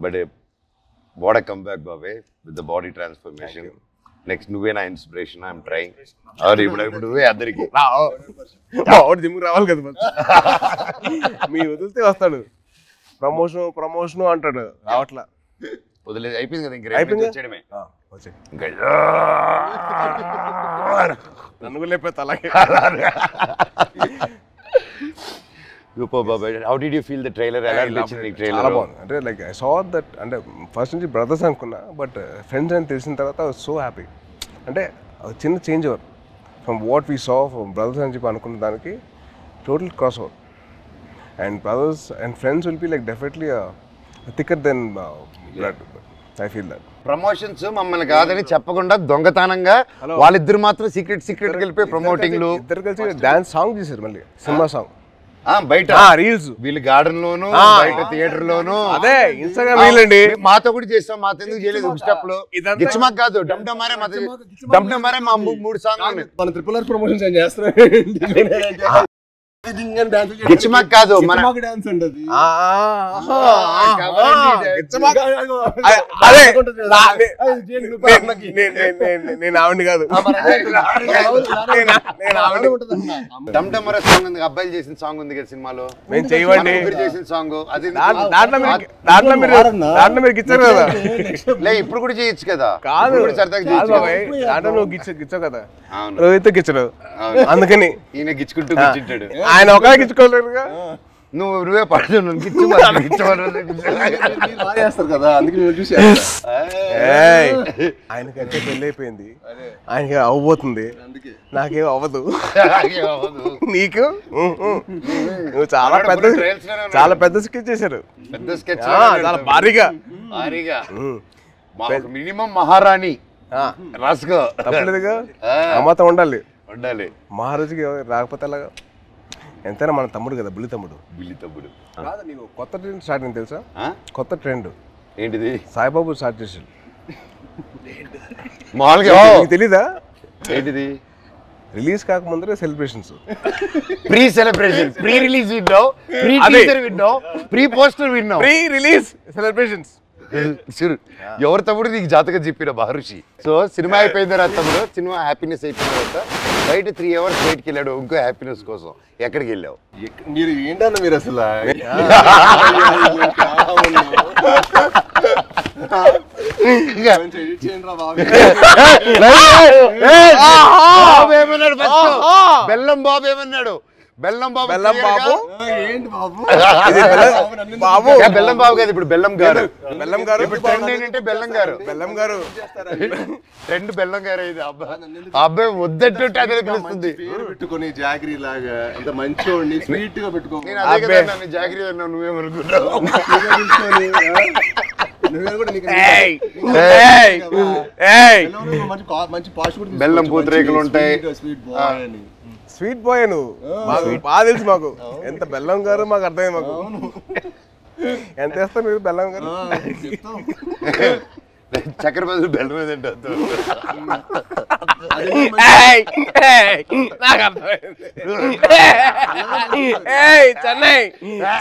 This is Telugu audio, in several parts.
But what a comeback బాబాయ్ with the body transformation. Next నువ్వే నా ఇన్స్పిరేషన్. I'm trying. ఇప్పుడు నువ్వే అందరికి జిమ్కి రావాలి కదా మీరు వదిలితే వస్తాడు. ప్రమోషన్ అంటాడు, రావట్లా. వదిలేదు అయిపోయింది కదా, ఇంకా వచ్చేయడమే. నన్ను కూడా లేకపోతే అలాగే. How did you feel the trailer? చాలా బాగుంది. అంటే లైక్ ఐ సా దట్, అంటే ఫస్ట్ నుంచి బ్రదర్స్ అనుకున్నా, బట్ ఫ్రెండ్స్ అని తెలిసిన తర్వాత ఐ వాజ్ సో హ్యాపీ. అంటే చిన్న change over from what we saw from brothers అని చెప్పి అనుకున్న దానికి total cross over. And brothers and friends will be like definitely thicker then blood. I feel that. Promotions మమ్మల్ని కాదని చెప్పకుండా దొంగతనంగా వాళ్ళిద్దరు మాత్రం సీక్రెట్ వెళ్ళిపోయి ప్రమోటింగ్లు ఇద్దరు కలిసి డాన్స్ సాంగ్ చేశారు, మళ్ళీ సినిమా సాంగ్ బయట రీల్స్. వీళ్ళు గార్డెన్ లోను, బయట థియేటర్ లోను. అదే ఇన్స్టాగ్రామ్ రీల్ అండి. మాతో కూడా చేస్తాం, మాతో ఎందుకు చేయలేదు? స్టెప్ లో గిచ్చమాక్ కాదు, డమ్డమారే మా 3 సాంగ్ మన ట్రిపుల్ ఆర్ ప్రమోషన్స్ ఏం చేస్తారు. గిచ్చమాక్ కాదు, మన డాన్స్ అంటది. నేను ఆవిడ కాదు, డమ్డమరే సాంగ్ ఉంది, అబ్బాయిలు చేసిన సాంగ్ ఉంది కదా సినిమాలో. మేము చేయవండి చేసిన సాంగ్ అది. దాంట్లో మీరు గిచ్చారు కదా. లే ఇప్పుడు కూడా చేయొచ్చు కదా. కాదు దాంట్లో నువ్వు గిచ్చావు కదా, రోహిత్ గిచ్చడు. అందుకని ఈయన గిచ్చుకుంటూ కూర్చుంటాడు. ఆయన ఒక గిచ్చుకోలేరుగా. నువ్వే పడుతు కదా, అందుకే చూసి ఆయనకైతే పెళ్ళి అయిపోయింది, ఆయనకి అవ్వబోతుంది, నాకేం అవ్వదు. నీకు నువ్వు చాలా పెద్ద స్కెచ్ చేశారు, చాలా భారీగా. మినిమం మహారాణి రాసుకో, తప్పలేదుగా. అమ్మతో ఉండాలి. మహారాజుకి రాకపోతే అలాగా. ఎంతైనా మన తమ్ముడు కదా, బుల్లి తమ్ముడు. కాదు, నీకు కొత్త ట్రెండ్ స్టార్ట్ అయింది తెలుసా? కొత్త ట్రెండ్ ఏంటిది? సాయిబాబు స్టార్ట్ చేసాడు. తెలీదా ఏంటిది? రిలీజ్ కాకముందరే celebrations, pre celebration, pre release విన్నావు, ప్రీ టీజర్ విన్నావు, ప్రీ పోస్టర్ విన్నావు, ప్రీ రిలీజ్ సెలబ్రేషన్స్. ఎవరు తమ్ముడు నీకు జాతకం చెప్పిన మహర్షి. సో సినిమా అయిపోయిన తర్వాత తమ్ముడు, సినిమా హ్యాపీనెస్ అయిపోయిన తర్వాత బయట 3 hours బయటకి వెళ్ళాడు ఇంకో హ్యాపీనెస్ కోసం. ఎక్కడికి వెళ్ళావు? మీరు ఏంటన్నా మీరు అసలు బెల్లం బాబు ఏమన్నాడు? బెల్లం బాబు ఏంటి బాబు? బాబు బెల్లం బాబు కాదు, ఇప్పుడు బెల్లం గారు. ఇప్పుడు ట్రెండ్ ఏంటంటే బెల్లం గారు. ట్రెండ్ బెల్లం గారు. ఇది అబ్బాయి వద్దంటుంటే అదే పిలుస్తుంది. పెట్టుకుని జాగిరి లాగా అంత మంచి స్వీట్ గా పెట్టుకో. నన్ను జాగిరి అన్నావు, నువ్వేమనుకున్నావు? బెల్లం పూతరేకులు ఉంటాయి. స్వీట్ బాయ్ నువ్వు, బాగా తెలుసు మాకు. ఎంత బెల్లం గారు మాకు అర్థమైంది. మాకు ఎంత వేస్తారు మీరు బెల్లం గారు? చక్కెర బదులు బెల్లం ఏదంటే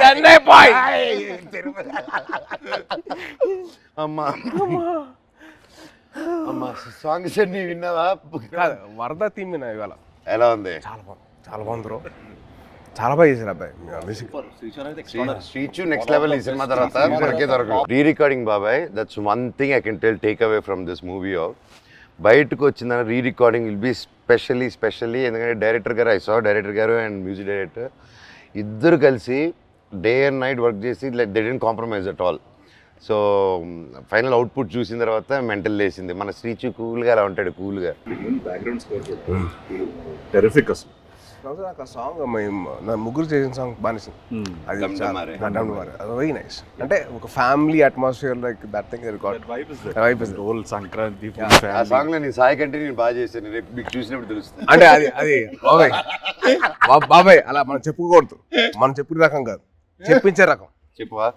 చెన్నై బాయ్. అమ్మా అమ్మా సాంగ్స్ అన్ని విన్నావా? వరద థీమ్ విన్నా ఇవాళ. ఎలా ఉంది? చాలా బాగుంది బ్రో, చాలా బాగా చేశారు అబ్బాయి. Srichu next level. ఈ సినిమా తర్వాత మనకే దొరకదు. రీ రికార్డింగ్ బాబాయ్, that's one thing I can take away from this movie. బయటకు వచ్చిందని re recording will be specially ఎందుకంటే డైరెక్టర్ గారు, ఐ సా డైరెక్టర్ గారు అండ్ మ్యూజిక్ డైరెక్టర్ ఇద్దరు కలిసి డే అండ్ నైట్ వర్క్ చేసి they didn't compromise at all. So final output చూసిన తర్వాత మెంటల్ లేసింది. మన శ్రీచు కూల్గా అలా ఉంటాడు, కూల్గా. బ్యాక్గ్రౌండ్ స్కోర్ టెరిఫిక్ అసలు. నాకు ఆ సాంగ్ నా ముగ్గురు చేసిన సాంగ్ బాగా వెరీ నైస్. అంటే ఒక family atmosphere like that thing role Sankranti ఆ సాంగ్ లో నీ సాయి కంటే నేను బాగా చేశాను. రేపు మీకు చూసినప్పుడు తెలుస్తుంది. అంటే అది బాబాయ్ అలా మనం చెప్పుకోకూడదు. మనం చెప్పే రకం కాదు, చెప్పించే రకం. చెప్పవా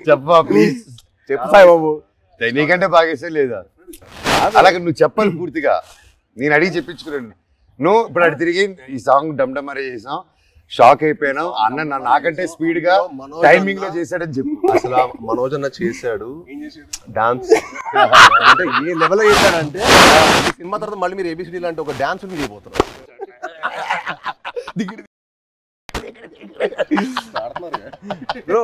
చెప్పవా ప్లీజ్ చెప్పు సాయి బాబు. నీకంటే బాగా చేసే లేదా? అలాగే నువ్వు చెప్పాలి పూర్తిగా. నేను అడిగి చెప్పించుకున్నాను. నువ్వు ఇప్పుడు అటు తిరిగి ఈ సాంగ్ డమ్డమరే చేసాం, షాక్ అయిపోయాను. అన్న నాకంటే స్పీడ్ గా టైమింగ్ లో చేశాడని చెప్పు. అసలు మనోజ్ అన్న చేశాడు డాన్స్. అంటే ఏ లెవెల్ చేశాడంటే ఈ సినిమా తర్వాత మళ్ళీ మీరు ఏబిసిడి లాంటి ఒక డాన్స్ చేయబోతున్నారు. బ్రో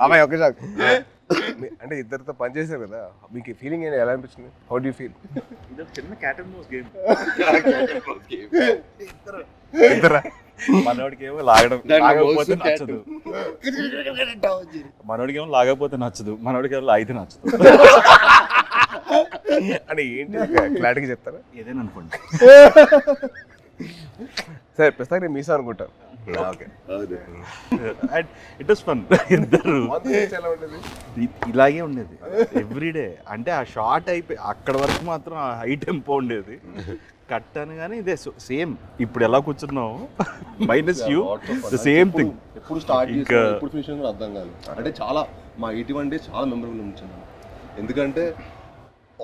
అమ్మాయి ఒక షాక్. అంటే ఇద్దరితో పనిచేశారు కదా, మీకు ఫీలింగ్ ఏంటి, ఎలా అనిపించింది? How do you feel? చిన్న క్యాట్ అండ్ మౌస్ గేమ్. ఇద్దరా? మనోడికి ఏమో లాగకపోతే నచ్చదు, మనోడికి ఏమో లాగకపోతే నచ్చదు, మనోడికి ఏమో లాగితే నచ్చదు. అంటే ఏంటి క్లారిటీగా చెప్తారా? ఏదైనా అనుకోండి. సరే ప్రస్తుతానికి నేను మీసా అనుకుంటాను. Okay, it was fun. ఇద్దరు ఎలా ఉంటుంది? ఇలాగే ఉండేది ఎవ్రీడే. అంటే ఆ షార్ట్ అయిపోయి అక్కడ వరకు మాత్రం ఆ హై టెంపో ఉండేది. కట్ అని కానీ ఇదే సేమ్ ఇప్పుడు ఎలా కూర్చున్నావు minus you the same thing. ఎప్పుడు స్టార్ట్ చేసి ఎప్పుడు ఫినిష్ కూడా అర్థం కాదు. అంటే చాలా మా 81 days చాలా మెమరబుల్ ఉంచింది. ఎందుకంటే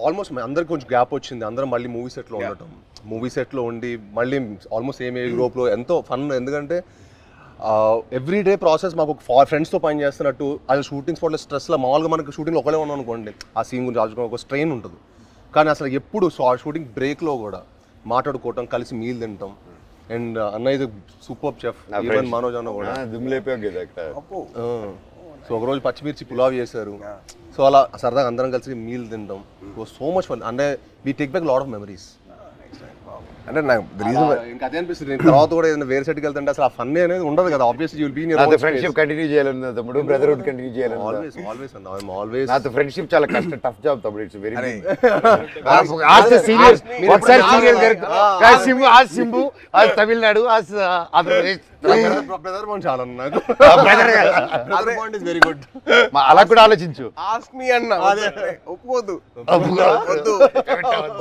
ఆల్మోస్ట్ అందరికి కొంచెం గ్యాప్ వచ్చింది. అందరం మళ్ళీ మూవీ సెట్లో ఉండటం, మూవీ సెట్లో ఉండి మళ్ళీ ఆల్మోస్ట్ సేమ్ ఏజ్ గ్రూప్లో ఎంతో ఫన్. ఎందుకంటే ఎవ్రీడే ప్రాసెస్ మాకు ఫ్రెండ్స్తో పని చేస్తున్నట్టు. అది షూటింగ్ స్పాట్లో స్ట్రెస్లో మామూలుగా మనకు షూటింగ్లో ఒకటే ఉన్నాం అనుకోండి, ఆ సీన్ గురించి ఆలోచుకోవడం ఒక స్ట్రెయిన్ ఉంటుంది. కానీ అసలు ఎప్పుడు షూటింగ్ బ్రేక్లో కూడా మాట్లాడుకోవటం, కలిసి మీల్ తింటాం. అండ్ అన్న ఇది సూపర్ చెఫ్, ఈవెన్ మనోజ్ అన్న కూడా సో ఒకరోజు పచ్చిమిర్చి పులావ్ చేశారు. సో అలా సరదాగా అందరం కలిసి మీల్ తింటాం. So much fun. అంటే we take back lot of memories. అంటే నాకు రీజన్ ఇంకా అదే అనిపిస్తుంది. తర్వాత కూడా ఏదైనా వేరే సెట్కి వెళ్తుంటే అసలు ఆ ఫన్ అనేది ఉండదు కదా. Obviously you will be in your friendship continue చేయాలన్నా తమ్ముడు, బ్రదర్హుడ్ కంటిన్యూ చేయాలన్నా. ఆల్వేస్ ఆల్వేస్ అన్న ఐఎమ్ ఆల్వేస్. నాతో ఫ్రెండ్షిప్ చాలా కష్టం, టఫ్ జాబ్ తమ్ముడు. It's very serious. ఒకసారి సీరియల్ సింబు ఆ సింబు ఆ తమిళనాడు ఆ ఆంధ్రప్రదేశ్ బ్రదర్ బాండ్ చాలా నాకు. Brother bond is very good. అలా కూడా ఆలోచించు. ఆస్క్ మీ అన్న. ఒప్పుకోవద్దు, వద్దు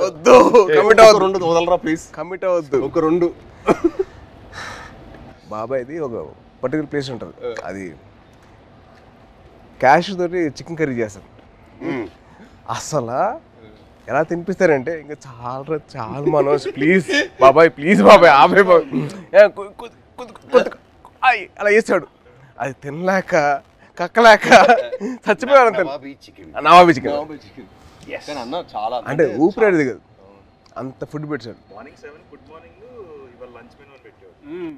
వద్దు, కమిట్ అవ్వద్దు, రెండు వదలరా ప్లీజ్, కమిట్ అవ్వద్దు. ఒక రెండు. బాబాయ్ది ఒక పర్టికులర్ ప్లేస్ ఉంటుంది, అది క్యాష్ తోటి చికెన్ కర్రీ చేస్తారు. అసలు ఎలా తినిపిస్తారంటే ఇంకా చాలా చాలా మనోజ్ ప్లీజ్ బాబాయ్, ప్లీజ్ బాబాయ్ ఆపే బాబాయ్ అలా చేస్తాడు. అది తినలేక కక్కలేక చచ్చిపోయాడు. నవాబీ చికెన్ అన్న చాలా అంటే ఊపిరాడు కదా, అంత ఫుడ్ పెట్టాడు. మార్నింగ్ 7 గుడ్ మార్నింగ్, ఇవాళ లంచ్ మెనూ అని పెట్టాడు.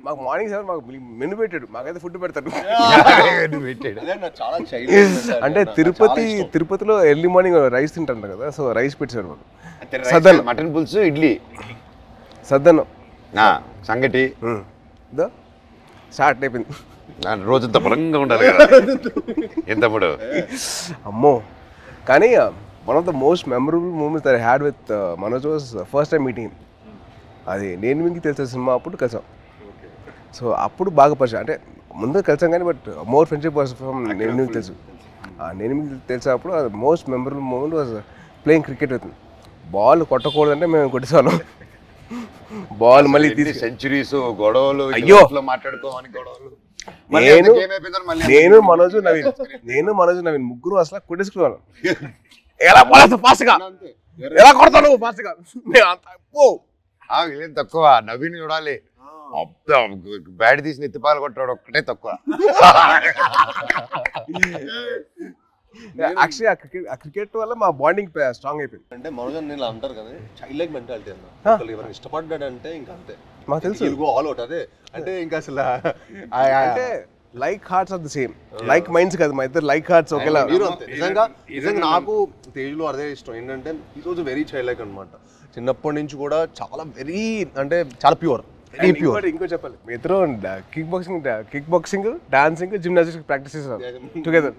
మాకు మార్నింగ్ 7 మాకు మెనూ పెట్టాడు, మాకైతే ఫుడ్ పెడతాడు. చాలా అంటే తిరుపతిలో ఎర్లీ మార్నింగ్ రైస్ తింటారు కదా, సో రైస్ పెట్టాడు మాకు. సద్దన్నం, మటన్ పులుసు, ఇడ్లీ, సద్దన్నం, సంగటి స్టార్ట్ అయిపోయింది. రోజంతా బలంగా ఉండాలి కదా ఏం తమ్ముడు. అమ్మో. కానీ one of the most memorable moments that I had with Manoj was first time meeting. అది నేను మీకు తెలిసిన సినిమా అప్పుడు కలిసాం. సో అప్పుడు బాగా పరిచయం, అంటే ముందు కలిసాం కానీ but more friendship was from నేను మీకు తెలుసు. నేను మీకు తెలిసినప్పుడు అది most memorable moment was playing cricket with. Ball కొట్టకూడదంటే మేము కొట్టేసాను. బాల్ మళ్ళీ సెంచరీస్, గొడవలు, అయ్యో మాట్లాడుకోవాలి గొడవలు. నేను మనోజ్ నవీన్ ముగ్గురు అసలు కొట్టేసుకున్నాను. ఎలా పడతావు ఫాస్ట్గా, ఎలా కొడతావు నువ్వు ఫాస్ట్గా. ఏం తక్కువ, నవీన్ చూడాలి. బ్యాట్ తీసి ఎత్తిపాలు కొట్టాడు ఒక్కటే తక్కువ. యాక్చువల్లీ ఆ క్రికెట్ వల్ల మా బాండింగ్ స్ట్రాంగ్ అయిపోయింది. అంటే మనోజ్ నేను అంటారు కదా చైల్డ్ లైక్ మెంటాలిటీ అన్న. ఎవరైనా ఇష్టపడ్డాడంటే ఇంకా అంతే, మాకు తెలుసు ఆల్ అవుట్. అదే అంటే ఇంకా అసలు అంటే like hearts are the same, like minds కదా మా ఇద్దరు లైక్ హార్ట్స్ ఒకేలా. మీరు అంతే. నిజంగా నాకు తేజ్లో అదే ఇష్టం ఏంటంటే ఈరోజు వెరీ చైల్డ్ లైక్ అనమాట. చిన్నప్పటి నుంచి కూడా చాలా వెరీ అంటే చాలా ప్యూర్, వెరీ ప్యూర్. ఇంకో చెప్పాలి, మీ ఇద్దరు kick boxing, dancing, gymnastics practice చేస్తారు టుగెదర్.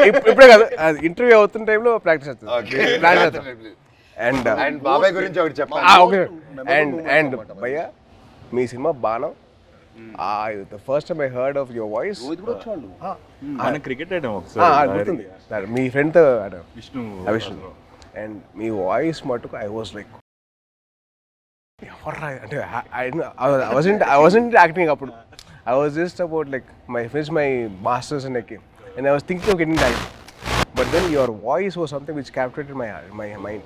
ఇప్పుడే కాదు, ఇంటర్వ్యూ అవుతున్న టైంలో ప్రాక్టీస్ చేస్తారు. అండ్ బాబాయ్ గురించి ఒకటి చెప్పాలి. ఓకే. అండ్ భయ్యా మీ సినిమా బాణం, the first time I heard of your voice, ఆయన క్రికెట్ ఆడాం ఒకసారి, గుర్తుంది మీ ఫ్రెండ్తో విష్ణు. అండ్ మీ వాయిస్ మటుకు ఐ వాజ్ లైక్ ఎవర్రా అంటే I wasn't acting అప్పుడు. I was just about like finished my masters in acting and I was thinking of getting that, but then your voice was something which captivated my mind.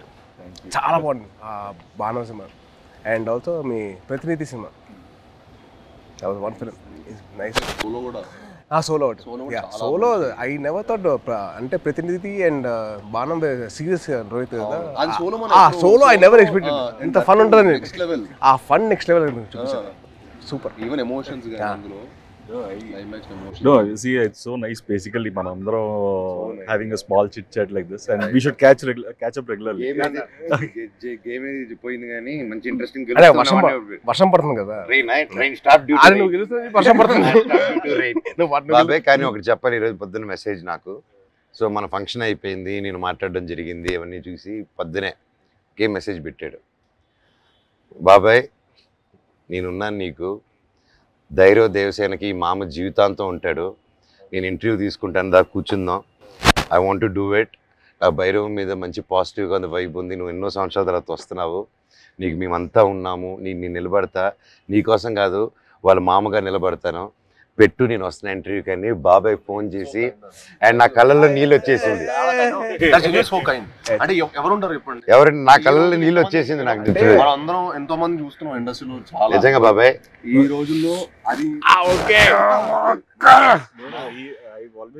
చాలా బాగుంది బాణం సినిమా. అండ్ ఆల్సో మీ ప్రతినిధి సినిమా, వన్ ఫిల్మ్ నైస్. సోలో కూడా solo solo I never thought అంటే ప్రతినిధి అండ్ బాణం సీరియస్ రోహిత్ కదా. సోలో ఐ నెవర్ ఎక్స్పెక్టెడ్ ఇంత ఫన్ ఉంటుంది. నెక్స్ట్ లెవెల్, ఆ ఫన్ నెక్స్ట్ లెవెల్ చూపించారు. సూపర్. ఈవెన్ ఎమోషన్స్ గాని అందులో climax emotions. No, you see, it's so nice. Basically, manandro having a small chit chat like this, and we should catch up regularly. Game ఏది పోయింది కానీ మంచి ఇంట్రెస్టింగ్. అదే వర్షం పడుతుంది కదా, ట్రైన్ స్టాప్ డ్యూ అది నువ్వు గెలుస్తుంది, వర్షం పడుతుంది. బాబాయ్ కానీ ఒకటి చెప్పాలి, ఈరోజు పొద్దున్న మెసేజ్ నాకు. సో మన ఫంక్షన్ అయిపోయింది, నేను మాట్లాడడం జరిగింది, అవన్నీ చూసి పొద్దునే గేమ్ మెసేజ్ పెట్టాడు. బాబాయ్ నేనున్నాను నీకు, ధైర్య దేవసేనకి మామ జీవితాంతం ఉంటాడు, నేను ఇంటర్వ్యూ తీసుకుంటాను, దా కూర్చుందాం, I want to do it. ఆ భైరవం మీద మంచి పాజిటివ్గా ఉంది, వైబ్ ఉంది, నువ్వు ఎన్నో సంవత్సరాల తర్వాత వస్తున్నావు, నీకు మేమంతా ఉన్నాము, నేను నిలబడతా, నీకోసం కాదు వాళ్ళ మామగా నిలబడతాను, పెట్టు నేను వస్తున్నా ఇంటర్వ్యూకి అని బాబాయ్ ఫోన్ చేసి, అండ్ నా కళ్ళల్లో నీళ్ళు వచ్చేసింది. అంటే ఎవరు ఉంటారు చెప్పండి, ఎవరు నా కళ్ళల్లో నీళ్ళు వచ్చేసింది నాకు. అందరం ఎంతో మంది చూస్తున్నాం ఇండస్ట్రీలో, చాలా నిజంగా బాబాయ్ ఈ రోజుల్లో అది I always